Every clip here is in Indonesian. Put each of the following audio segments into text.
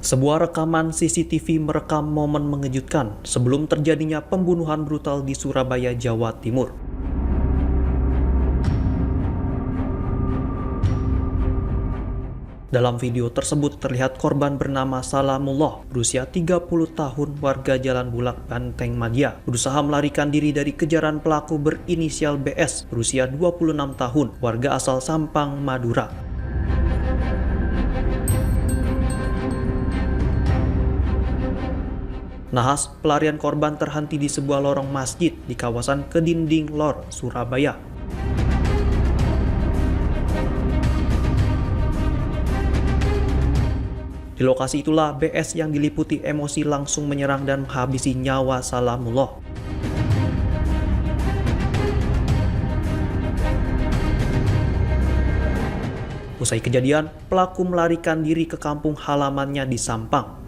Sebuah rekaman CCTV merekam momen mengejutkan sebelum terjadinya pembunuhan brutal di Surabaya, Jawa Timur. Dalam video tersebut terlihat korban bernama Salamullah, berusia 30 tahun, warga Jalan Bulak, Banteng Madya, berusaha melarikan diri dari kejaran pelaku berinisial BS, berusia 26 tahun, warga asal Sampang, Madura. Nahas, pelarian korban terhenti di sebuah lorong masjid di kawasan Kedinding Lor, Surabaya. Di lokasi itulah BS yang diliputi emosi langsung menyerang dan menghabisi nyawa Salamullah. Usai kejadian, pelaku melarikan diri ke kampung halamannya di Sampang.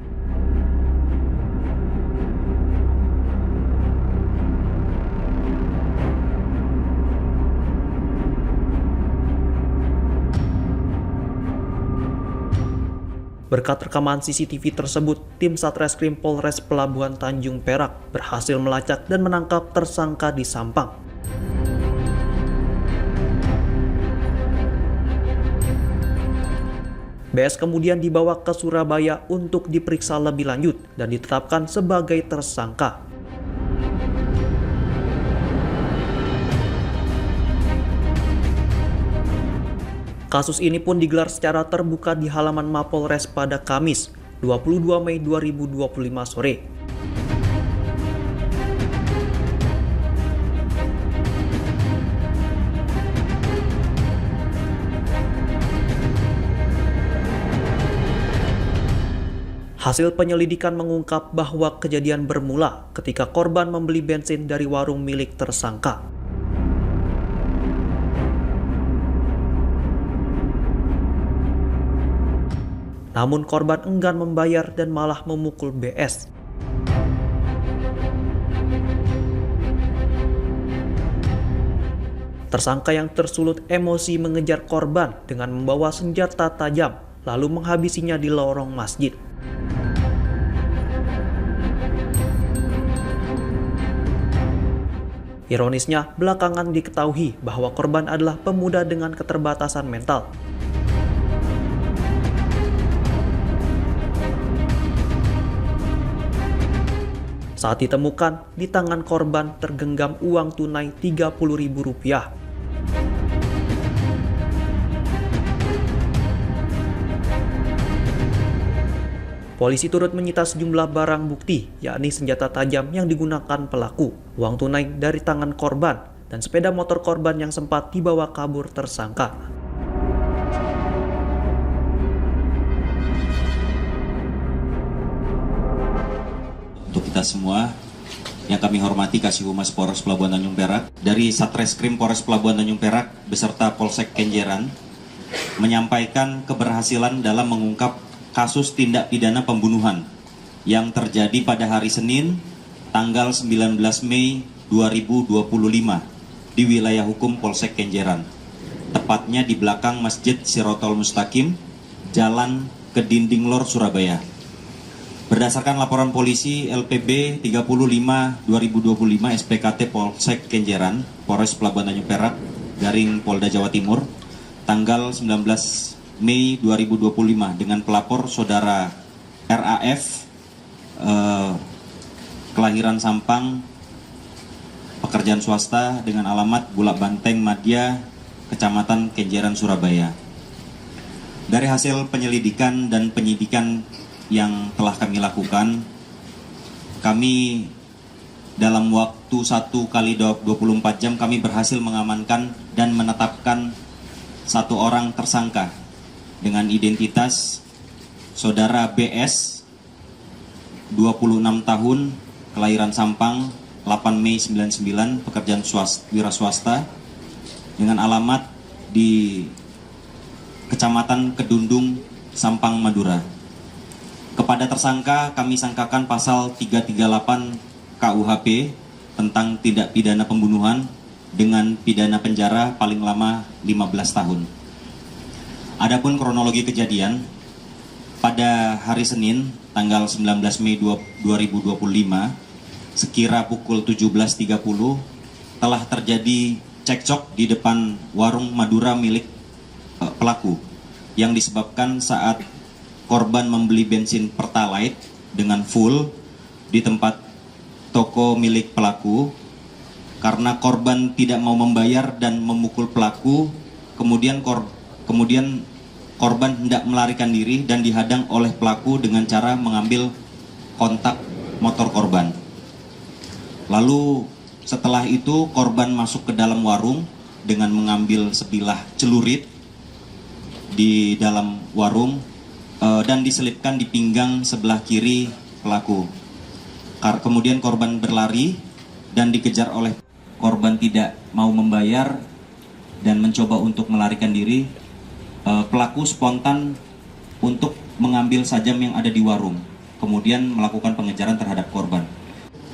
Berkat rekaman CCTV tersebut, tim Satreskrim Polres Pelabuhan Tanjung Perak berhasil melacak dan menangkap tersangka di Sampang. BS kemudian dibawa ke Surabaya untuk diperiksa lebih lanjut dan ditetapkan sebagai tersangka. Kasus ini pun digelar secara terbuka di halaman Mapolres pada Kamis, 22 Mei 2025 sore. Hasil penyelidikan mengungkap bahwa kejadian bermula ketika korban membeli bensin dari warung milik tersangka. Namun korban enggan membayar dan malah memukul BS. Tersangka yang tersulut emosi mengejar korban dengan membawa senjata tajam, lalu menghabisinya di lorong masjid. Ironisnya, belakangan diketahui bahwa korban adalah pemuda dengan keterbatasan mental. Saat ditemukan, di tangan korban tergenggam uang tunai Rp30.000. Polisi turut menyita sejumlah barang bukti, yakni senjata tajam yang digunakan pelaku, uang tunai dari tangan korban, dan sepeda motor korban yang sempat dibawa kabur tersangka. Untuk kita semua yang kami hormati Kasih Humas Polres Pelabuhan Tanjung Perak, dari Satreskrim Polres Pelabuhan Tanjung Perak beserta Polsek Kenjeran menyampaikan keberhasilan dalam mengungkap kasus tindak pidana pembunuhan yang terjadi pada hari Senin tanggal 19 Mei 2025 di wilayah hukum Polsek Kenjeran, tepatnya di belakang Masjid Sirotol Mustaqim, Jalan Kedinding Lor, Surabaya. Berdasarkan laporan polisi LPB 35/2025 SPKT Polsek Kenjeran, Polres Pelabuhan Tanjung Perak, Garing Polda Jawa Timur, tanggal 19 Mei 2025 dengan pelapor saudara RAF, kelahiran Sampang, pekerjaan swasta dengan alamat Bulak Banteng Madya, Kecamatan Kenjeran, Surabaya. Dari hasil penyelidikan dan penyidikan yang telah kami lakukan, kami dalam waktu 1 kali 24 jam kami berhasil mengamankan dan menetapkan satu orang tersangka dengan identitas saudara BS, 26 tahun, kelahiran Sampang, 8 Mei 99, pekerjaan wira swasta dengan alamat di Kecamatan Kedundung, Sampang, Madura. Kepada tersangka kami sangkakan pasal 338 KUHP tentang tindak pidana pembunuhan dengan pidana penjara paling lama 15 tahun. Adapun kronologi kejadian, pada hari Senin, tanggal 19 Mei 2025, sekira pukul 17.30, telah terjadi cekcok di depan warung Madura milik pelaku, yang disebabkan saat korban membeli bensin Pertalite dengan full di tempat toko milik pelaku. Karena korban tidak mau membayar dan memukul pelaku, kemudian korban hendak melarikan diri dan dihadang oleh pelaku dengan cara mengambil kontak motor korban. Lalu setelah itu korban masuk ke dalam warung dengan mengambil sebilah celurit di dalam warung dan diselipkan di pinggang sebelah kiri pelaku. Kemudian korban berlari dan dikejar oleh korban tidak mau membayar dan mencoba untuk melarikan diri. Pelaku spontan untuk mengambil sajam yang ada di warung, kemudian melakukan pengejaran terhadap korban.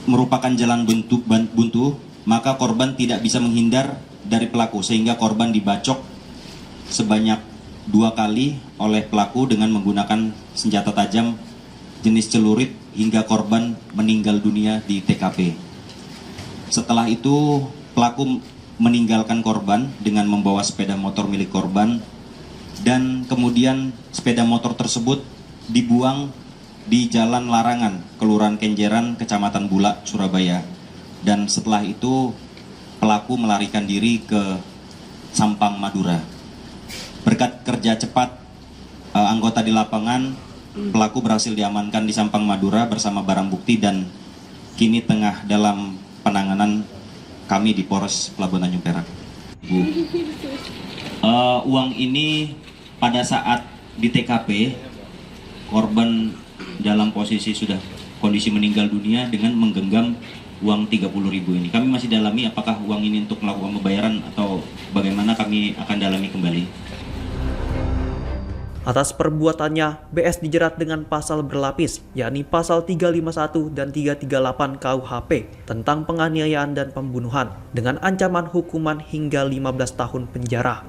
Merupakan jalan buntu, maka korban tidak bisa menghindar dari pelaku, sehingga korban dibacok sebanyak 2 kali oleh pelaku dengan menggunakan senjata tajam jenis celurit hingga korban meninggal dunia di TKP. Setelah itu pelaku meninggalkan korban dengan membawa sepeda motor milik korban, dan kemudian sepeda motor tersebut dibuang di Jalan Larangan, Kelurahan Kenjeran, Kecamatan Bulak, Surabaya. Dan setelah itu pelaku melarikan diri ke Sampang, Madura. Berkat kerja cepat anggota di lapangan, pelaku berhasil diamankan di Sampang, Madura bersama barang bukti dan kini tengah dalam penanganan kami di Polres Pelabuhan Tanjung Perak. Uang ini pada saat di TKP, korban dalam posisi sudah kondisi meninggal dunia dengan menggenggam uang 30.000 ini. Kami masih dalami apakah uang ini untuk melakukan pembayaran atau bagaimana, kami akan dalami kembali. Atas perbuatannya, BS dijerat dengan pasal berlapis, yakni pasal 351 dan 338 KUHP tentang penganiayaan dan pembunuhan dengan ancaman hukuman hingga 15 tahun penjara.